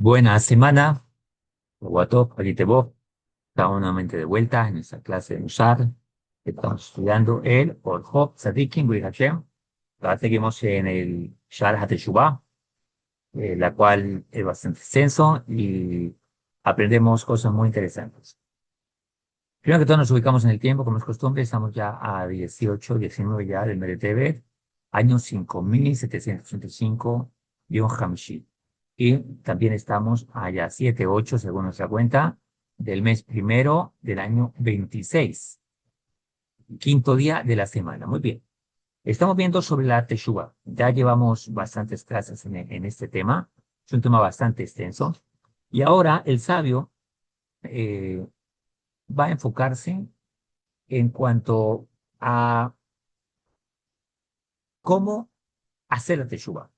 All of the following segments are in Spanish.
Buena semana, Guato, vos. Estamos nuevamente de vuelta en nuestra clase de Musar. Estamos estudiando el Orhot Tzadikim B'ri Hashem. Ahora seguimos en el Shar HaTeshuvah, la cual es bastante extenso y aprendemos cosas muy interesantes. Primero que todo nos ubicamos en el tiempo, como es costumbre, estamos ya a 18, 19 ya del Meretebet, año 5785, Yom HaMishit. Y también estamos allá 7, 8, según nuestra cuenta, del mes primero del año 26, quinto día de la semana. Muy bien. Estamos viendo sobre la Teshuvah. Ya llevamos bastantes clases en este tema. Es un tema bastante extenso. Y ahora el sabio eh, va a enfocarse en cuanto a cómo hacer la Teshuvah.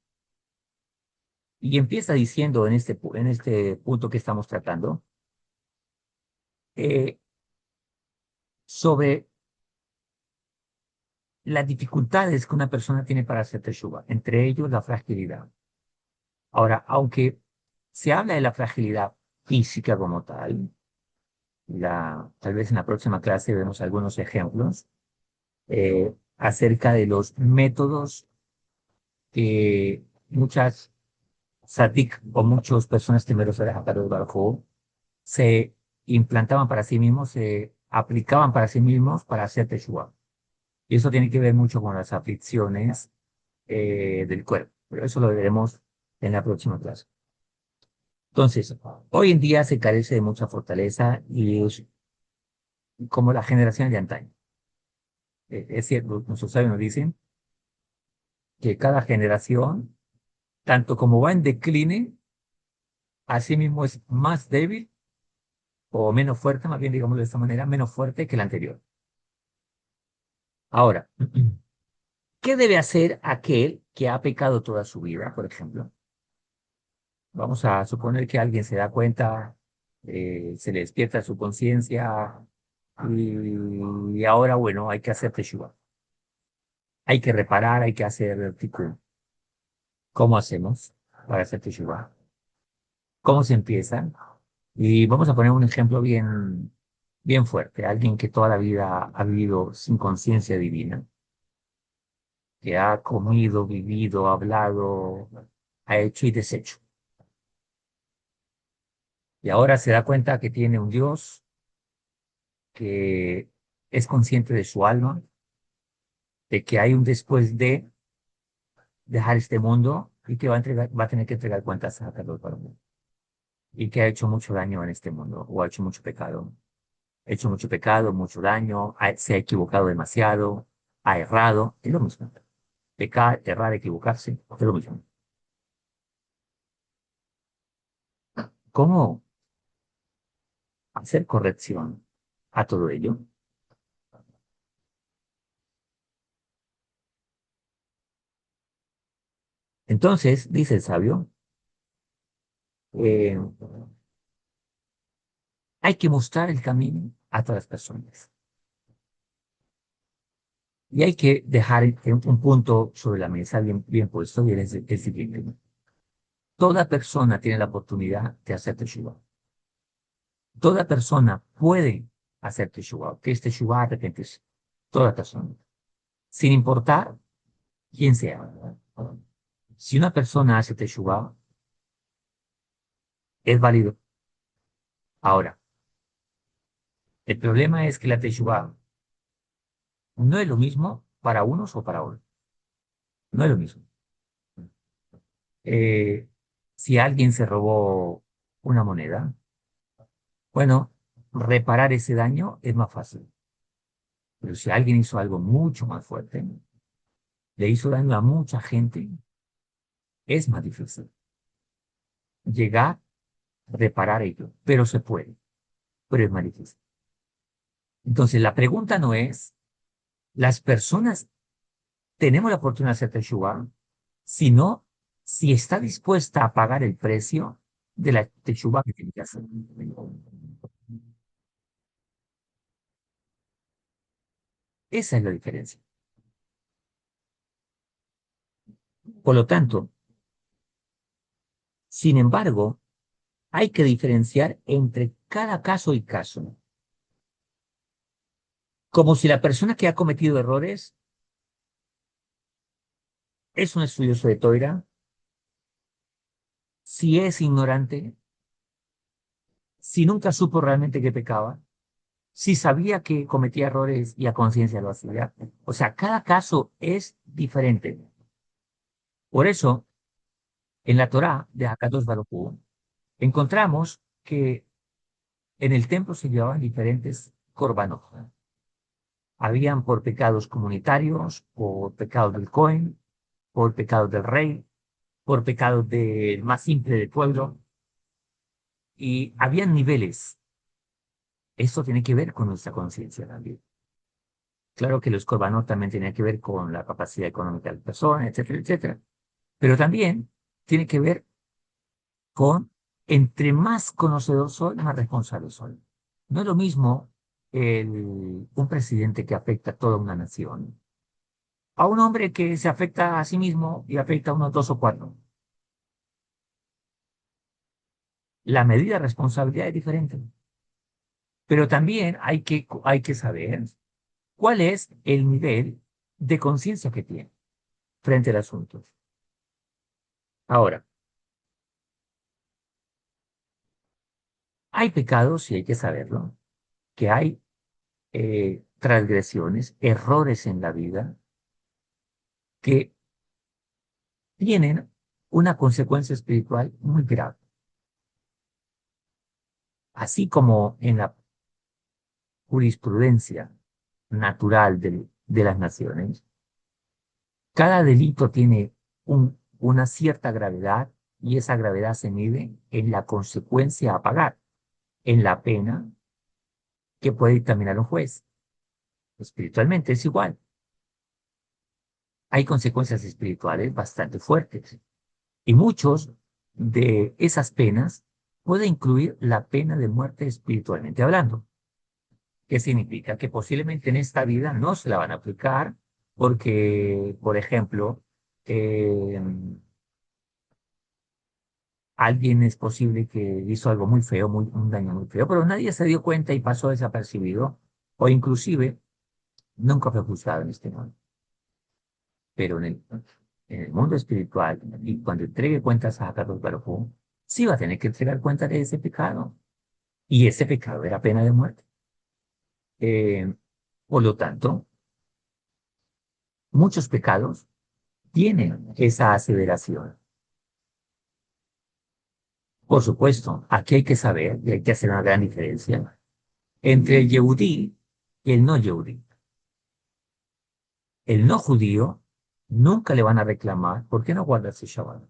Y empieza diciendo en este punto que estamos tratando eh, sobre las dificultades que una persona tiene para hacer teshuva, entre ellos la fragilidad. Ahora, aunque se habla de la fragilidad física como tal, tal vez en la próxima clase vemos algunos ejemplos acerca de los métodos que muchas sadik o muchas personas temerosas de Hakadosh Baruj Hu se implantaban para sí mismos, se aplicaban para sí mismos para hacer teshuva. Y eso tiene que ver mucho con las aflicciones del cuerpo. Pero eso lo veremos en la próxima clase. Entonces, hoy en día se carece de mucha fortaleza y es como la generación de antaño. Es cierto, nuestros sabios nos dicen que cada generación, tanto como va en decline, así mismo es más débil o menos fuerte, más bien digamos de esta manera, menos fuerte que la anterior. Ahora, ¿qué debe hacer aquel que ha pecado toda su vida, por ejemplo? Vamos a suponer que alguien se da cuenta, se le despierta su conciencia y ahora, bueno, hay que hacer teshuva. Hay que reparar, hay que hacer tikkun. ¿Cómo hacemos para hacer teshuva? ¿Cómo se empieza? Y vamos a poner un ejemplo bien fuerte. Alguien que toda la vida ha vivido sin conciencia divina, que ha comido, vivido, hablado, ha hecho y deshecho. Y ahora se da cuenta que tiene un Dios que es consciente de su alma, de que hay un después de dejar este mundo y que va a tener que entregar cuentas a Carlos Barón. Y que ha hecho mucho daño en este mundo, o ha hecho mucho pecado. Ha hecho mucho pecado, mucho daño, se ha equivocado demasiado, ha errado, es lo mismo. Pecar, errar, equivocarse, es lo mismo. ¿Cómo hacer corrección a todo ello? Entonces, dice el sabio, eh, hay que mostrar el camino a todas las personas. Y hay que dejar un punto sobre la mesa bien puesto, y es el siguiente. Toda persona tiene la oportunidad de hacer teshuva. Toda persona puede hacer teshuva. ¿Qué es teshuva? Arrepentirse. Toda persona. Sin importar quién sea. Si una persona hace teshuva, es válido. Ahora, el problema es que la teshuva no es lo mismo para unos o para otros. No es lo mismo. Eh, si alguien se robó una moneda, bueno, reparar ese daño es más fácil. Pero si alguien hizo algo mucho más fuerte, le hizo daño a mucha gente, es más difícil llegar a reparar ello. Pero se puede, pero es más difícil. Entonces, la pregunta no es, ¿las personas tenemos la oportunidad de hacer teshuva? Sino, si está dispuesta a pagar el precio de la teshuva que tiene que hacer. Esa es la diferencia. Por lo tanto, sin embargo, hay que diferenciar entre cada caso y caso. Como si la persona que ha cometido errores es un estudioso de Toira, si es ignorante, si nunca supo realmente que pecaba, si sabía que cometía errores y a conciencia lo hacía. O sea, cada caso es diferente. Por eso, en la Torá de Hakadosh Baruj Hu, encontramos que en el templo se llevaban diferentes korbanot. Habían por pecados comunitarios, por pecados del Cohen, por pecados del rey, por pecados del más simple del pueblo, y habían niveles. Esto tiene que ver con nuestra conciencia también. Claro que los korbanot también tienen que ver con la capacidad económica de la persona, etcétera, etcétera. Pero también tiene que ver con, entre más conocedor soy, más responsable soy. No es lo mismo un presidente que afecta a toda una nación, a un hombre que se afecta a sí mismo y afecta a unos dos o cuatro. La medida de responsabilidad es diferente. Pero también hay que saber cuál es el nivel de conciencia que tiene frente al asunto. Ahora, hay pecados, y hay que saberlo, que hay transgresiones, errores en la vida que tienen una consecuencia espiritual muy grave. Así como en la jurisprudencia natural de las naciones, cada delito tiene una cierta gravedad y esa gravedad se mide en la consecuencia a pagar, en la pena que puede dictaminar un juez. Espiritualmente es igual. Hay consecuencias espirituales bastante fuertes y muchos de esas penas puede incluir la pena de muerte espiritualmente hablando. ¿Qué significa? Que posiblemente en esta vida no se la van a aplicar porque, por ejemplo, eh, alguien es posible que hizo algo muy feo, un daño muy feo, pero nadie se dio cuenta y pasó desapercibido, o inclusive nunca fue juzgado en este mundo. Pero en el mundo espiritual, y cuando entregue cuentas a Carlos Baruj, sí va a tener que entregar cuenta de ese pecado. Y ese pecado era pena de muerte. Eh, por lo tanto, muchos pecados tienen esa aseveración. Por supuesto, aquí hay que saber y hay que hacer una gran diferencia entre el Yehudí y el no Yehudí. El no judío nunca le van a reclamar por qué no guardas el Shabbat,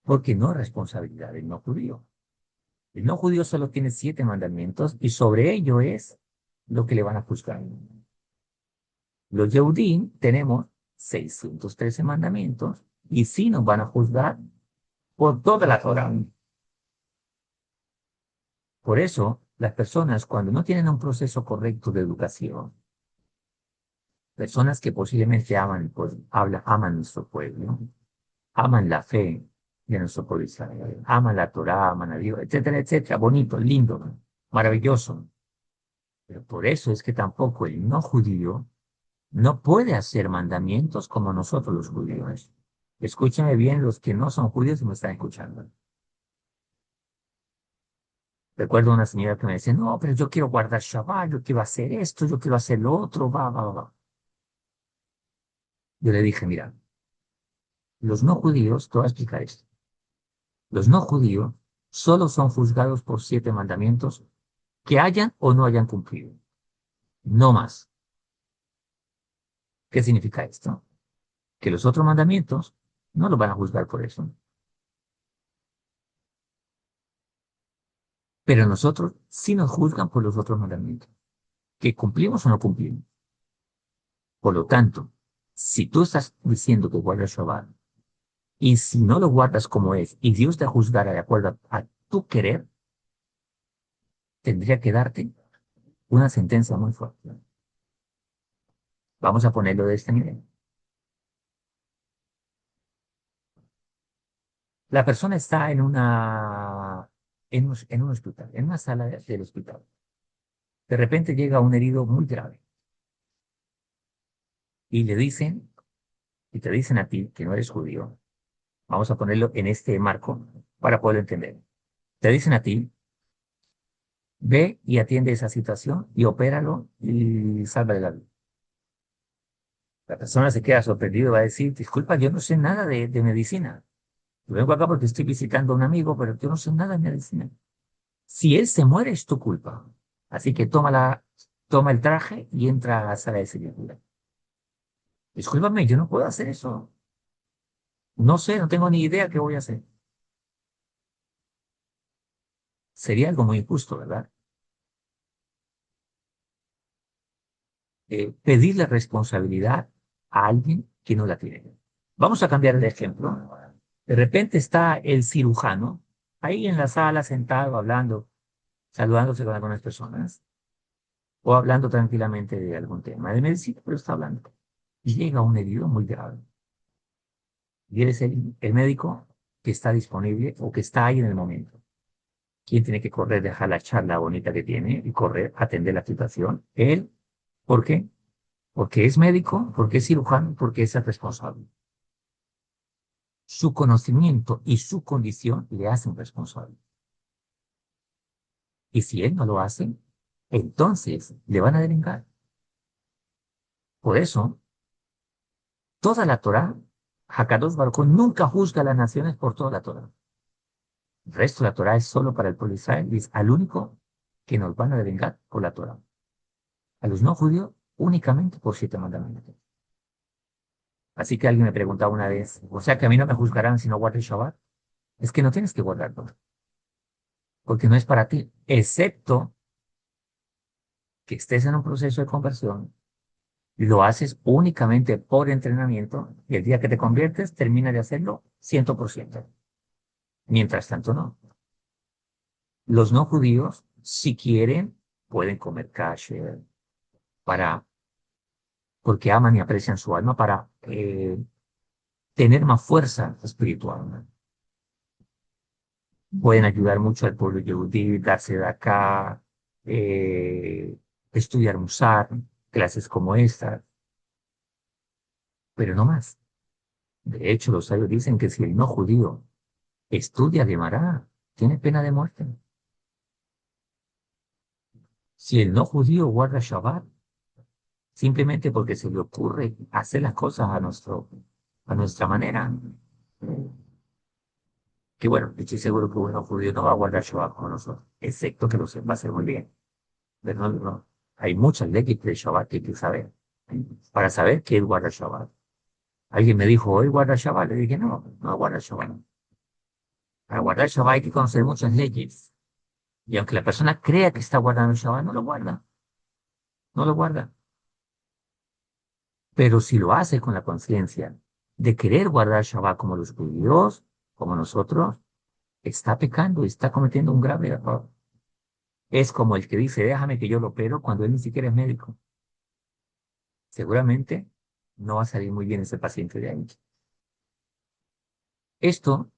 porque no es responsabilidad del no judío. El no judío solo tiene 7 mandamientos y sobre ello es lo que le van a juzgar. Los Yehudim tenemos 613 mandamientos y sí nos van a juzgar por toda la Torah. Por eso, las personas cuando no tienen un proceso correcto de educación, personas que posiblemente aman, pues, aman nuestro pueblo, aman la fe de nuestro pueblo Israel, aman la Torah, aman a Dios, etcétera, etcétera, bonito, lindo, maravilloso. Pero por eso es que tampoco el no judío no puede hacer mandamientos como nosotros los judíos. Escúchame bien los que no son judíos y me están escuchando. Recuerdo una señora que me decía, no, pero yo quiero guardar Shabbat, yo quiero hacer esto, yo quiero hacer lo otro, va, va, va. Yo le dije, mira, los no judíos, te voy a explicar esto. Los no judíos solo son juzgados por 7 mandamientos que hayan o no hayan cumplido. No más. ¿Qué significa esto? Que los otros mandamientos no los van a juzgar por eso. Pero nosotros sí nos juzgan por los otros mandamientos, que cumplimos o no cumplimos. Por lo tanto, si tú estás diciendo que guardas Shabbat, y si no lo guardas como es, y Dios te juzgara de acuerdo a tu querer, tendría que darte una sentencia muy fuerte. Vamos a ponerlo de este nivel. La persona está en un hospital, en una sala del hospital. De repente llega un herido muy grave y le dicen, y te dicen a ti que no eres judío, vamos a ponerlo en este marco para poderlo entender. Te dicen a ti, ve y atiende esa situación y opéralo y sálvale la vida. La persona se queda sorprendida y va a decir, disculpa, yo no sé nada de medicina. Yo vengo acá porque estoy visitando a un amigo, pero yo no sé nada de medicina. Si él se muere, es tu culpa. Así que toma el traje y entra a la sala de cirugía. Discúlpame, yo no puedo hacer eso. No sé, no tengo ni idea qué voy a hacer. Sería algo muy injusto, ¿verdad? Pedirle responsabilidad a alguien que no la tiene. Vamos a cambiar el ejemplo. De repente está el cirujano ahí en la sala sentado hablando, saludándose con algunas personas o hablando tranquilamente de algún tema de medicina, pero está hablando. Y llega un herido muy grave. Y él es el médico que está disponible o que está ahí en el momento. ¿Quién tiene que correr, dejar la charla bonita que tiene y correr, atender la situación? Él. ¿Por qué? Porque es médico, porque es cirujano, porque es el responsable. Su conocimiento y su condición le hacen responsable. Y si él no lo hace, entonces le van a denegar. Por eso, toda la Torá, Hakadosh Baruj Hu nunca juzga a las naciones por toda la Torá. El resto de la Torá es solo para el pueblo de Israel y es al único que nos van a denegar por la Torá. A los no judíos únicamente por 7 mandamientos. Así que alguien me preguntaba una vez, o sea que a mí no me juzgarán si no guardo el Shabbat. Es que no tienes que guardarlo, porque no es para ti, excepto que estés en un proceso de conversión y lo haces únicamente por entrenamiento y el día que te conviertes termina de hacerlo 100%. Mientras tanto, no. Los no judíos, si quieren, pueden comer kasher para, porque aman y aprecian su alma para tener más fuerza espiritual. Pueden ayudar mucho al pueblo yehudí, darse de acá, eh, estudiar Musar, clases como esta, pero no más. De hecho, los sabios dicen que si el no judío estudia Gemara, tiene pena de muerte. Si el no judío guarda Shabbat, simplemente porque se le ocurre hacer las cosas a nuestra manera, que bueno, estoy seguro que un no judío no va a guardar Shabbat como nosotros, excepto que lo sepa hacer muy bien. Pero hay muchas leyes de Shabbat que hay que saber, para saber qué es guardar Shabbat. Alguien me dijo, hoy guarda Shabbat, le dije, no, no guarda Shabbat. Para guardar Shabbat hay que conocer muchas leyes. Y aunque la persona crea que está guardando el Shabbat, no lo guarda, no lo guarda. Pero si lo hace con la conciencia de querer guardar Shabbat como los judíos, como nosotros, está pecando, está cometiendo un grave error. Es como el que dice, déjame que yo lo opero cuando él ni siquiera es médico. Seguramente no va a salir muy bien ese paciente de ahí. Esto,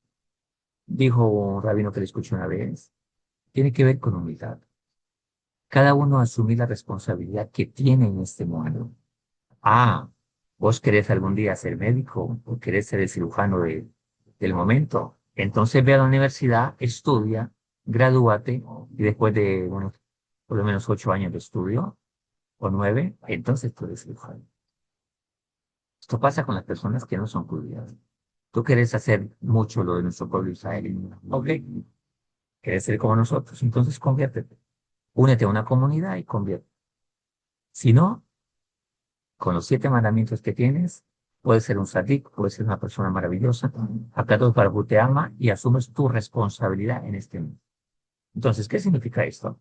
dijo un rabino que le escuché una vez, tiene que ver con humildad. Cada uno asumir la responsabilidad que tiene en este mundo. Ah, vos querés algún día ser médico o querés ser el cirujano del momento. Entonces ve a la universidad, estudia, gradúate y después de por lo menos 8 años de estudio o 9, entonces tú eres cirujano. Esto pasa con las personas que no son judías. Tú querés hacer mucho lo de nuestro pueblo israelí. Ok, querés ser como nosotros, entonces conviértete. Únete a una comunidad y conviértete. Si no, con los 7 mandamientos que tienes, puedes ser un sadik, puedes ser una persona maravillosa. Acá todo para te ama y asumes tu responsabilidad en este mundo. Entonces, ¿qué significa esto?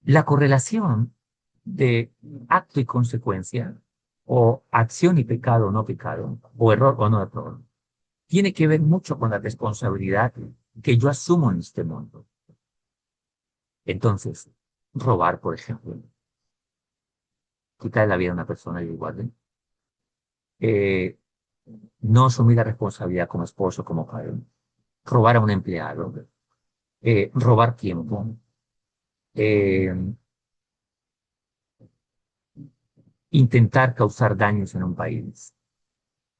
La correlación de acto y consecuencia, o acción y pecado o no pecado, o error o no error, tiene que ver mucho con la responsabilidad que yo asumo en este mundo. Entonces, robar, por ejemplo, quitar la vida a una persona y igual. no asumir la responsabilidad como esposo, como padre, robar a un empleado, robar tiempo, eh, intentar causar daños en un país.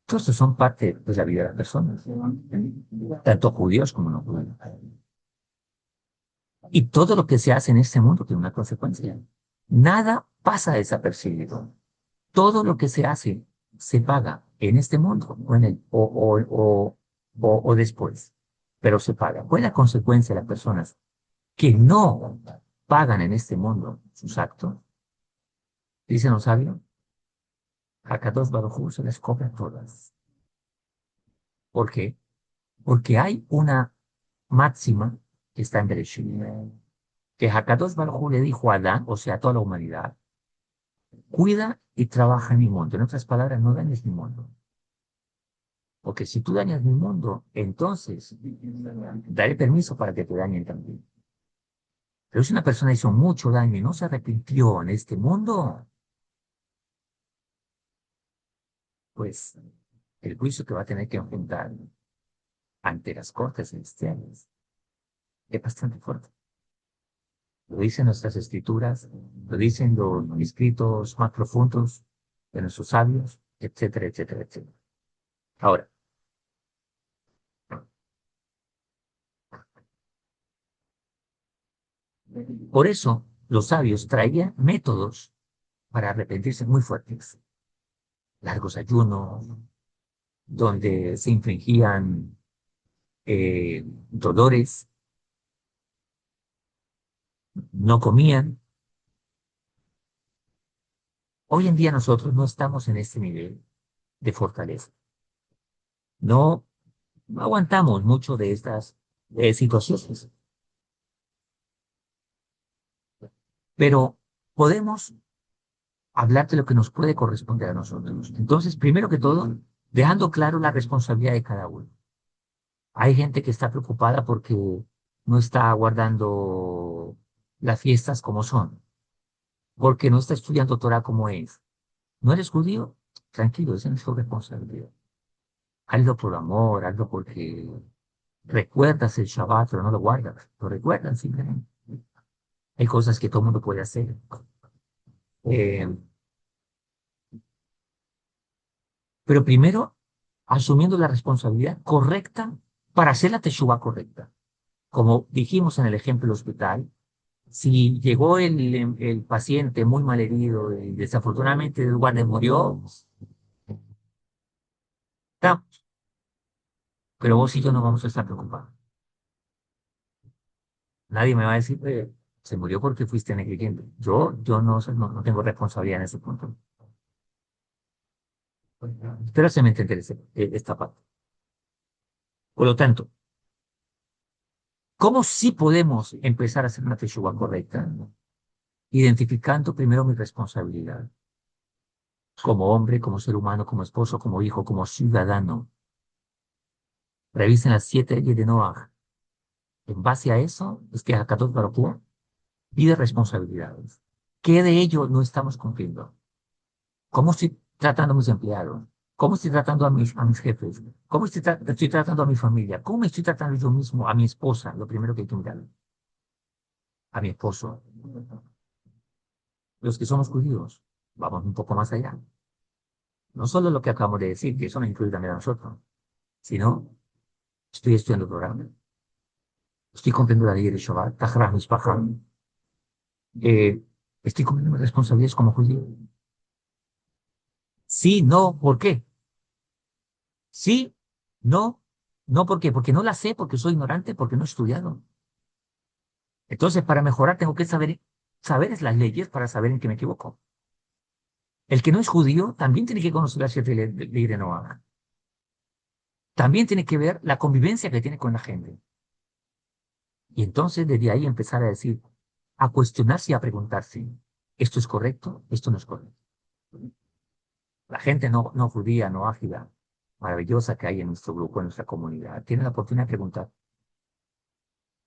Todo esto son parte de la vida de las personas, tanto judíos como no judíos. Y todo lo que se hace en este mundo tiene una consecuencia. Nada pasa desapercibido. Todo lo que se hace se paga en este mundo o después, pero se paga. ¿Cuál es la consecuencia de las personas que no pagan en este mundo sus actos? Dicen los sabios, a Kadosh Baruj Hu se les cobra todas. ¿Por qué? Porque hay una máxima que está en Bereshit, que Hakadosh Baruj Hu le dijo a Adán, o sea, a toda la humanidad, cuida y trabaja en mi mundo. En otras palabras, no dañes mi mundo. Porque si tú dañas mi mundo, entonces daré permiso para que te dañen también. Pero si una persona hizo mucho daño y no se arrepintió en este mundo, pues el juicio que va a tener que enfrentar ante las cortes celestiales es bastante fuerte. Lo dicen nuestras escrituras, lo dicen los escritos más profundos de nuestros sabios, etcétera, etcétera, etcétera. Ahora, por eso los sabios traían métodos para arrepentirse muy fuertes. Largos ayunos, donde se infringían dolores, no comían. Hoy en día nosotros no estamos en este nivel de fortaleza. No, no aguantamos mucho de estas situaciones, pero podemos hablar de lo que nos puede corresponder a nosotros. Entonces, primero que todo, dejando claro la responsabilidad de cada uno. Hay gente que está preocupada porque no está guardando las fiestas como son, porque no está estudiando Torah como es. ¿No eres judío? Tranquilo, esa no es tu responsabilidad. Hazlo por amor, hazlo porque recuerdas el Shabbat, pero no lo guardas. Lo recuerdan simplemente. Hay cosas que todo el mundo puede hacer. Eh, pero primero, asumiendo la responsabilidad correcta para hacer la teshuva correcta. Como dijimos en el ejemplo del hospital, si llegó el paciente muy mal herido y desafortunadamente el guardia murió, estamos, pero vos y yo no vamos a estar preocupados. Nadie me va a decir, se murió porque fuiste negligente. Yo no tengo responsabilidad en ese punto. Espero se me entiende esta parte. Por lo tanto, ¿cómo sí podemos empezar a hacer una teshuva correcta? Identificando primero mi responsabilidad como hombre, como ser humano, como esposo, como hijo, como ciudadano. Revisen las 7 leyes de Noah. En base a eso, es que Hakadosh Baruj Hu pide responsabilidades. ¿Qué de ello no estamos cumpliendo? ¿Cómo estoy tratando a mis empleados? ¿Cómo estoy tratando a mis jefes? ¿Cómo estoy tratando a mi familia? ¿Cómo me estoy tratando yo mismo, a mi esposa? Lo primero que hay que mirar, a mi esposo. Los que somos judíos, vamos un poco más allá. No solo lo que acabamos de decir, que eso nos incluye también a nosotros, sino estoy estudiando el programa, estoy cumpliendo la ley de Shabbat, Tajra Mishpacha, eh, estoy cumpliendo mis responsabilidades como judío. Sí, no, ¿por qué? Sí, no, no, ¿por qué? Porque no la sé, porque soy ignorante, porque no he estudiado. Entonces, para mejorar, tengo que saber las leyes para saber en qué me equivoco. El que no es judío también tiene que conocer las 7 leyes de Noah. También tiene que ver la convivencia que tiene con la gente. Y entonces, desde ahí empezar a decir, a cuestionarse y a preguntarse, ¿esto es correcto? ¿Esto no es correcto? La gente no judía, no ágida, maravillosa que hay en nuestro grupo, en nuestra comunidad, tiene la oportunidad de preguntar.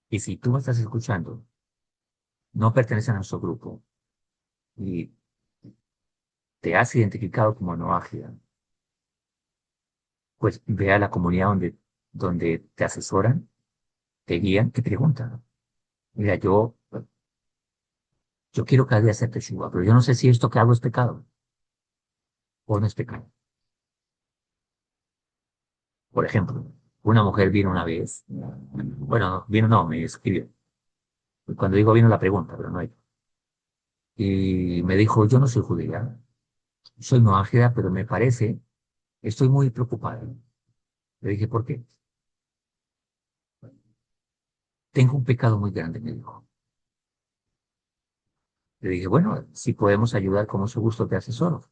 Y si tú me estás escuchando, no perteneces a nuestro grupo y te has identificado como no ágida, pues ve a la comunidad donde te asesoran, te guían, te preguntan. Mira, yo quiero cada día hacer teshuva, pero yo no sé si esto que hago es pecado o no es pecado. Por ejemplo, una mujer vino una vez, bueno, vino no, me escribió. Cuando digo vino la pregunta, pero no hay. Y me dijo, yo no soy judía, soy moágida, pero me parece, estoy muy preocupada. Le dije, ¿por qué? Tengo un pecado muy grande, me dijo. Le dije, bueno, si podemos ayudar, con mucho gusto te asesoro.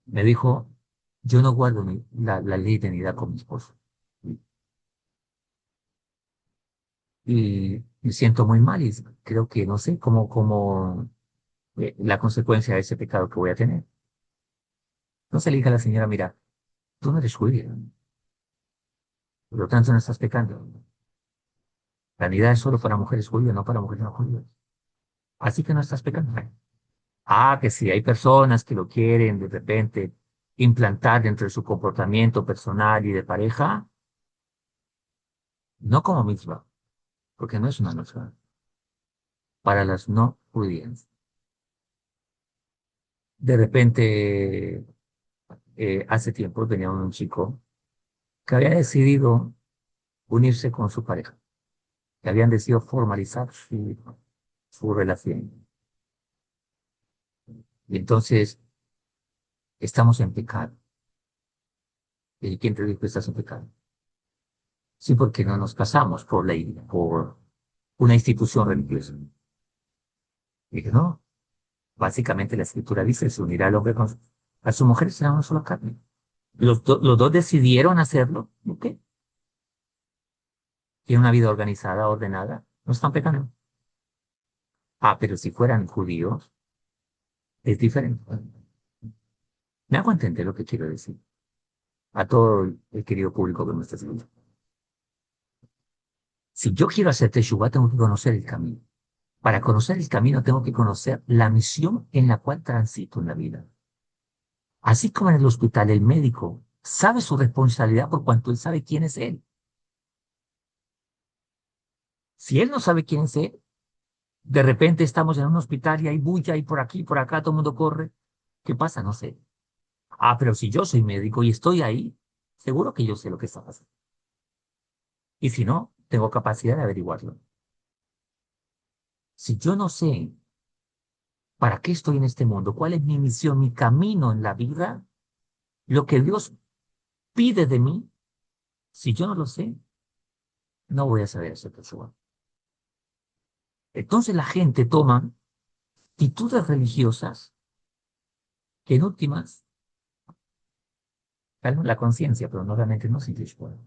Me dijo, yo no guardo la ley de unidad con mi esposo. Y me siento muy mal y creo que no sé cómo la consecuencia de ese pecado que voy a tener. Entonces le dije a la señora, mira, tú no eres judía, por lo tanto no estás pecando. La unidad es solo para mujeres judías, no para mujeres no judías. Así que no estás pecando. Ah, que si hay personas que lo quieren de repente implantar dentro de su comportamiento personal y de pareja, no como misma, porque no es una misma, para las no judías. De repente, hace tiempo tenía un chico que había decidido unirse con su pareja, que habían decidido formalizar su relación. Y entonces estamos en pecado. ¿Y quién te dijo que estás en pecado? Sí, porque no nos casamos por ley, por una institución religiosa. Y dije, no, básicamente la escritura dice, se unirá el hombre con a su mujer, será una sola carne. Los dos decidieron hacerlo, ¿ok? Tienen una vida organizada, ordenada, no están pecando. Ah, pero si fueran judíos, es diferente. Me hago entender lo que quiero decir a todo el querido público que me está escuchando. Si yo quiero hacer Teshuvah, tengo que conocer el camino. Para conocer el camino, tengo que conocer la misión en la cual transito en la vida. Así como en el hospital, el médico sabe su responsabilidad por cuanto él sabe quién es él. Si él no sabe quién es él, de repente estamos en un hospital y hay bulla y por aquí, por acá, todo el mundo corre. ¿Qué pasa? No sé. Ah, pero si yo soy médico y estoy ahí, seguro que yo sé lo que está pasando. Y si no, tengo capacidad de averiguarlo. Si yo no sé para qué estoy en este mundo, cuál es mi misión, mi camino en la vida, lo que Dios pide de mí, si yo no lo sé, no voy a saber hacer persona. Entonces la gente toma actitudes religiosas que en últimas calman la conciencia, pero no realmente no se bueno,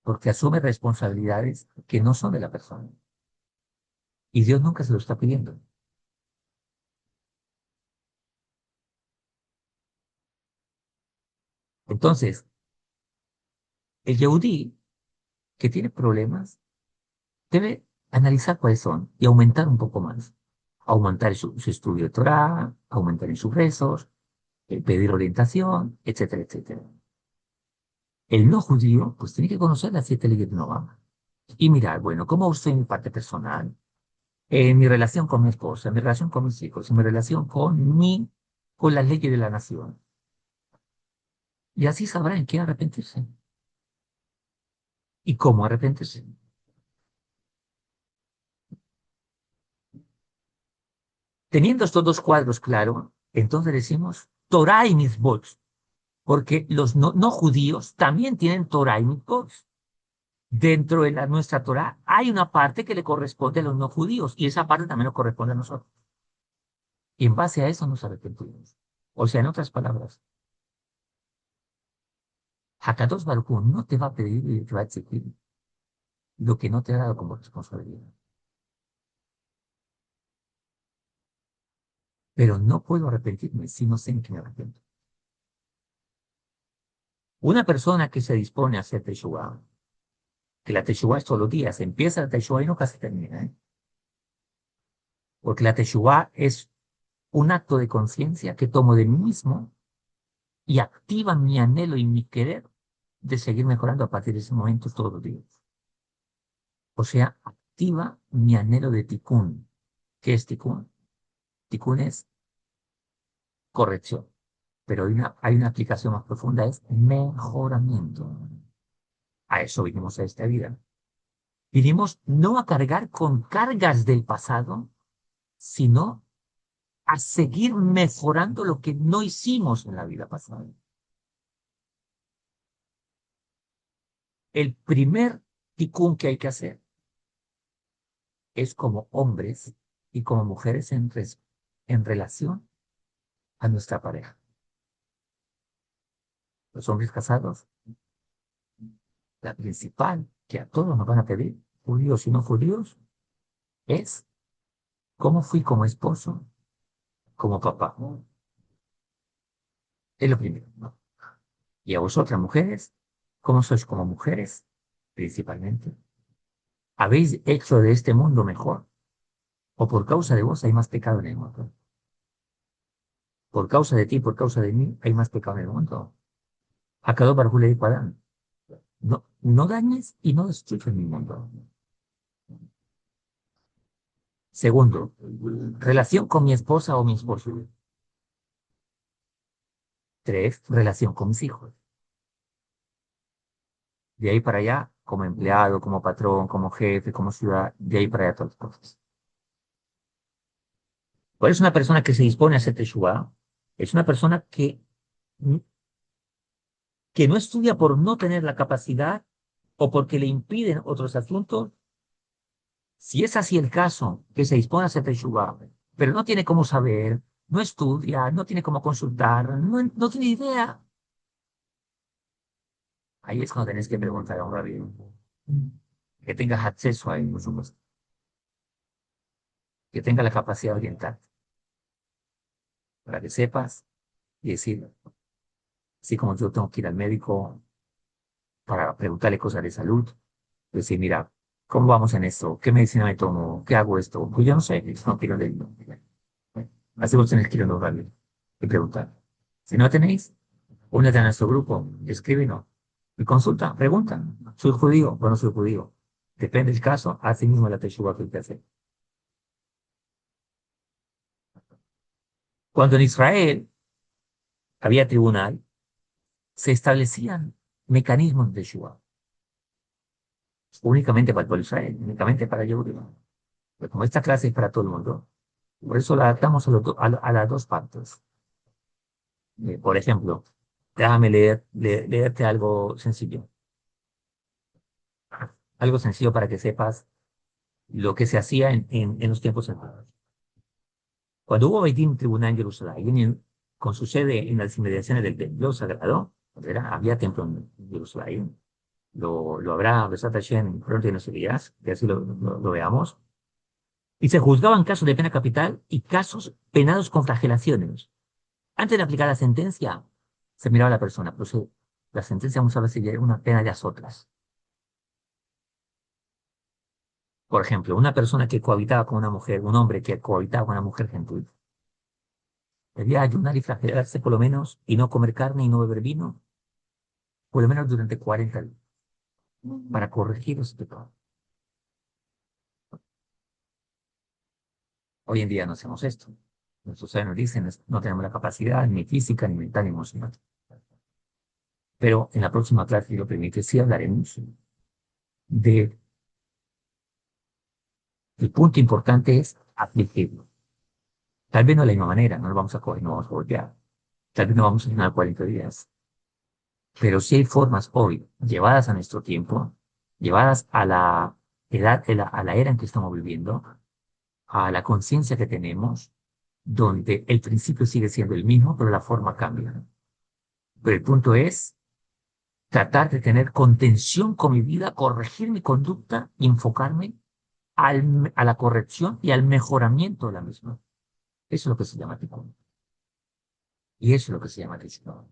porque asume responsabilidades que no son de la persona. Y Dios nunca se lo está pidiendo. Entonces, el Yehudí que tiene problemas debe analizar cuáles son y aumentar un poco más. Aumentar su estudio de Torah, aumentar en sus rezos, pedir orientación, etcétera, etcétera. El no judío, pues tiene que conocer las 7 leyes de Noah y mirar, bueno, cómo estoy en mi parte personal, en mi relación con mi esposa, en mi relación con mis hijos, en mi relación con las leyes de la nación. Y así sabrá en qué arrepentirse y cómo arrepentirse. Teniendo estos dos cuadros claros, entonces decimos Torah y Mitzvot, porque los no judíos también tienen Torah y Mitzvot. Dentro de nuestra Torah hay una parte que le corresponde a los no judíos y esa parte también nos corresponde a nosotros. Y en base a eso nos arrepentimos. O sea, en otras palabras, Hakadosh Baruj Hu no te va a pedir y te va a exigir lo que no te ha dado como responsabilidad. Pero no puedo arrepentirme si no sé en qué me arrepiento. Una persona que se dispone a hacer Teshuvah, que la Teshuvah es todos los días, empieza la Teshuvah y nunca se termina, ¿eh? Porque la Teshuvah es un acto de conciencia que tomo de mí mismo y activa mi anhelo y mi querer de seguir mejorando a partir de ese momento todos los días. O sea, activa mi anhelo de tikkun. ¿Qué es tikkun? Tikkun es corrección, pero hay una aplicación más profunda, es mejoramiento. A eso vinimos a esta vida. Vinimos no a cargar con cargas del pasado, sino a seguir mejorando lo que no hicimos en la vida pasada. El primer tikkun que hay que hacer es como hombres y como mujeres en relación a nuestra pareja. Los hombres casados, la principal que a todos nos van a pedir, judíos y no judíos, es cómo fui como esposo, como papá. Es lo primero, ¿no? Y a vosotras mujeres, ¿cómo sois como mujeres? Principalmente. ¿Habéis hecho de este mundo mejor? ¿O por causa de vos hay más pecado en el mundo? Por causa de ti, por causa de mí, hay más pecado en el mundo. Acá Baruj le dijo a Adán, no, no dañes y no destruyas mi mundo. Segundo, relación con mi esposa o mi esposo. Tres, relación con mis hijos. De ahí para allá, como empleado, como patrón, como jefe, como ciudad, de ahí para allá todas las cosas. ¿Cuál es una persona que se dispone a hacer teshuva? Es una persona que no estudia por no tener la capacidad o porque le impiden otros asuntos. Si es así el caso, que se dispone a hacer teshuva, pero no tiene cómo saber, no estudia, no tiene cómo consultar, no tiene idea, ahí es cuando tenés que preguntar a un rabino que tengas acceso a él, por supuesto, que tenga la capacidad de orientar, para que sepas y decir, así como yo tengo que ir al médico para preguntarle cosas de salud, decir, mira, ¿cómo vamos en esto? ¿Qué medicina me tomo? ¿Qué hago esto? Pues yo no sé, no quiero leerlo. Así vos tenés que ir a los rabinos y preguntar. Si no tenéis, únete a nuestro grupo, escríbenos y consulta, pregunta. ¿Soy judío o no soy judío? Depende del caso, así mismo la teshuva que hay que hacer. Cuando en Israel había tribunal, se establecían mecanismos de teshuva, únicamente para el pueblo de Israel, únicamente para Yehuda. Pero como esta clase es para todo el mundo, por eso la adaptamos a las dos partes. Por ejemplo, déjame leerte algo sencillo. Algo sencillo para que sepas lo que se hacía en los tiempos antiguos. Cuando hubo Beit Din, tribunal en Jerusalén, con su sede en las inmediaciones del templo sagrado, había templo en Jerusalén, lo habrá, Besat Hashem, pronto en los días, que así lo veamos, y se juzgaban casos de pena capital y casos penados con flagelaciones. Antes de aplicar la sentencia, se miraba a la persona, pero la sentencia muchas veces ya era una pena de azotras. Por ejemplo, una persona que cohabitaba con una mujer, un hombre que cohabitaba con una mujer gentil, debía ayunar y flagelarse por lo menos, y no comer carne y no beber vino, por lo menos durante 40 días, para corregir ese pecado. Hoy en día no hacemos esto. Nuestros sabios nos dicen, no tenemos la capacidad ni física, ni mental, ni emocional. Pero en la próxima clase, si lo permite, sí hablaremos de, el punto importante es afligirlo. Tal vez no de la misma manera, no lo vamos a coger, no vamos a golpear. Tal vez no vamos a llenar 40 días. Pero sí hay formas hoy, llevadas a nuestro tiempo, llevadas a la edad, a la era en que estamos viviendo, a la conciencia que tenemos, donde el principio sigue siendo el mismo, pero la forma cambia. Pero el punto es tratar de tener contención con mi vida, corregir mi conducta y enfocarme a la corrección y al mejoramiento de la misma. Eso es lo que se llama tikkun. Y eso es lo que se llama tikkun.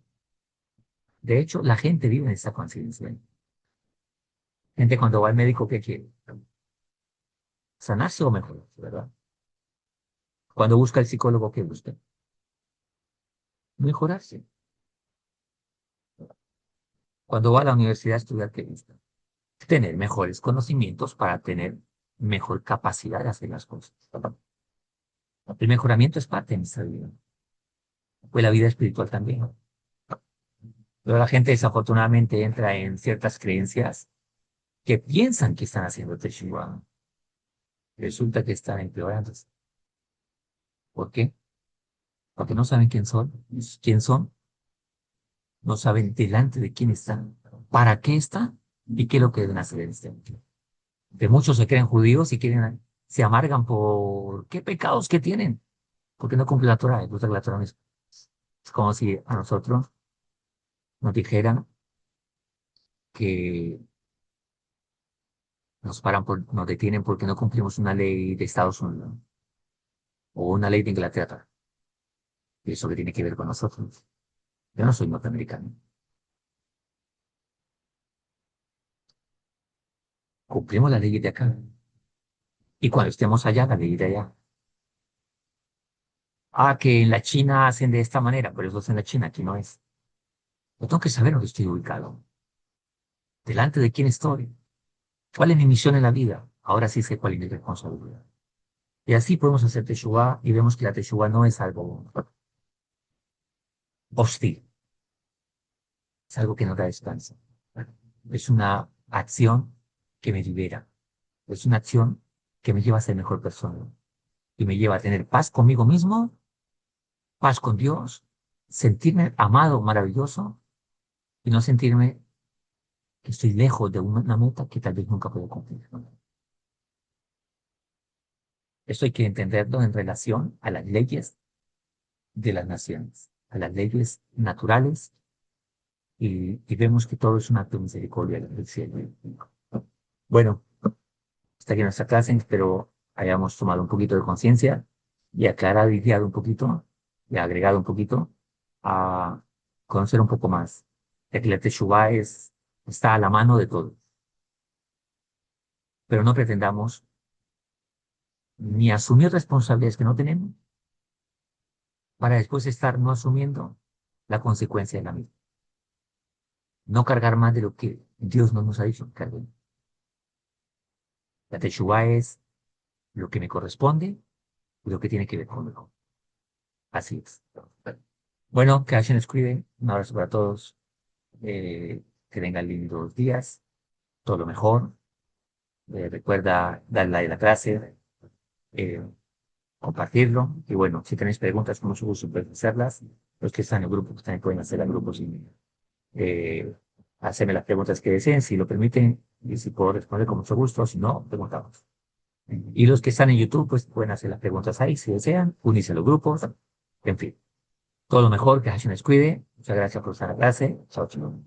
De hecho, la gente vive en esa conciencia. Gente cuando va al médico, ¿qué quiere? Sanarse o mejorarse, ¿verdad? Cuando busca el psicólogo, ¿qué busca? Mejorarse. Cuando va a la universidad a estudiar, ¿qué busca? Tener mejores conocimientos para tener mejor capacidad de hacer las cosas. El mejoramiento es parte de nuestra vida. Pues la vida espiritual también. Pero la gente desafortunadamente entra en ciertas creencias que piensan que están haciendo teshuva. Resulta que están empeorando. ¿Por qué? Porque no saben quién son. ¿Quién son? No saben delante de quién están, para qué están y qué es lo que deben hacer en este mundo. Que muchos se creen judíos y se amargan por qué pecados que tienen, porque no cumplen la Torah. Entonces la Torah es como si a nosotros nos dijeran que nos detienen porque no cumplimos una ley de Estados Unidos o una ley de Inglaterra. Y eso que tiene que ver con nosotros. Yo no soy norteamericano. Cumplimos la ley de acá. Y cuando estemos allá, la ley de allá. Ah, que en la China hacen de esta manera, pero eso es en la China, aquí no es. Yo tengo que saber dónde estoy ubicado. Delante de quién estoy. ¿Cuál es mi misión en la vida? Ahora sí sé cuál es mi responsabilidad. Y así podemos hacer Teshuvah y vemos que la Teshuvah no es algo hostil, es algo que nos da descanso. Es una acción que me libera. Es una acción que me lleva a ser mejor persona y me lleva a tener paz conmigo mismo, paz con Dios, sentirme amado, maravilloso y no sentirme que estoy lejos de una meta que tal vez nunca puedo cumplir. Esto hay que entenderlo en relación a las leyes de las naciones, a las leyes naturales y vemos que todo es un acto de misericordia del cielo. Bueno, hasta aquí nuestra clase, espero hayamos tomado un poquito de conciencia y aclarado y guiado un poquito y agregado un poquito a conocer un poco más, ya que la Teshuvah está a la mano de todos. Pero no pretendamos ni asumir responsabilidades que no tenemos para después estar no asumiendo la consecuencia de la misma. No cargar más de lo que Dios no nos ha dicho que carguemos. La Teshuvah es lo que me corresponde y lo que tiene que ver conmigo. Así es. Bueno, que Hashem les cuide. Un abrazo para todos. Que tengan lindos días. Todo lo mejor. Recuerda darle like a la clase. eh, Compartirlo. Y bueno, si tenéis preguntas, con mucho gusto pueden hacerlas. Los que están en el grupo pues, también pueden hacer a grupos y hacerme las preguntas que deseen, si lo permiten. Y si puedo responder con mucho gusto. Si no, preguntamos. Y los que están en YouTube, pues pueden hacer las preguntas ahí si desean, unirse a los grupos, en fin. Todo lo mejor, que Hashem les cuide. Muchas gracias por estar en la clase. Chao, chao.